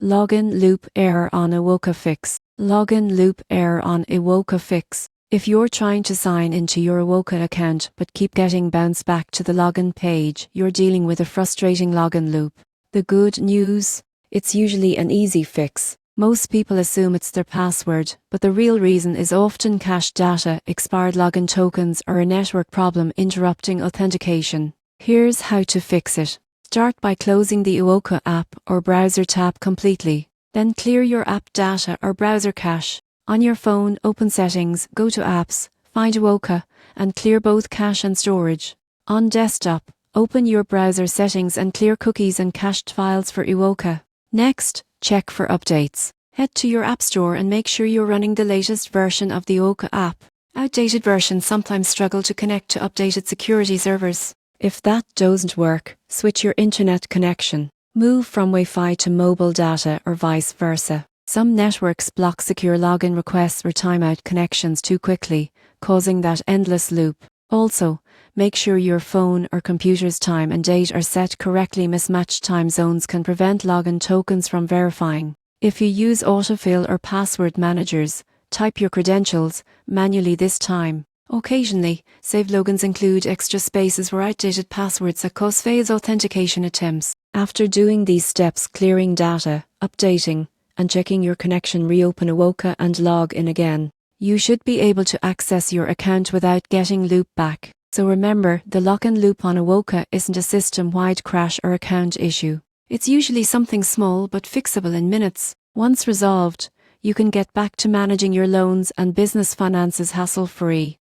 Login loop error on iwoca fix. Login loop error on iwoca fix. If you're trying to sign into your iwoca account but keep getting bounced back to the login page, you're dealing with a frustrating login loop. The good news? It's usually an easy fix. Most people assume it's their password, but the real reason is often cached data, expired login tokens, or a network problem interrupting authentication. Here's how to fix it. Start by closing the iwoca app or browser tab completely. Then clear your app data or browser cache. On your phone, open Settings, go to Apps, find iwoca, and clear both cache and storage. On desktop, open your browser settings and clear cookies and cached files for iwoca. Next, check for updates. Head to your App Store and make sure you're running the latest version of the iwoca app. Outdated versions sometimes struggle to connect to updated security servers. If that doesn't work, switch your internet connection. Move from Wi-Fi to mobile data or vice versa. Some networks block secure login requests or time out connections too quickly, causing that endless loop. Also, make sure your phone or computer's time and date are set correctly. Mismatched time zones can prevent login tokens from verifying. If you use autofill or password managers, type your credentials manually this time. Occasionally, saved logins include extra spaces or outdated passwords that cause failed authentication attempts. After doing these steps, clearing data, updating, and checking your connection, reopen iwoca and log in again. You should be able to access your account without getting looped back. So remember, the login loop on iwoca isn't a system-wide crash or account issue. It's usually something small but fixable in minutes. Once resolved, you can get back to managing your loans and business finances hassle-free.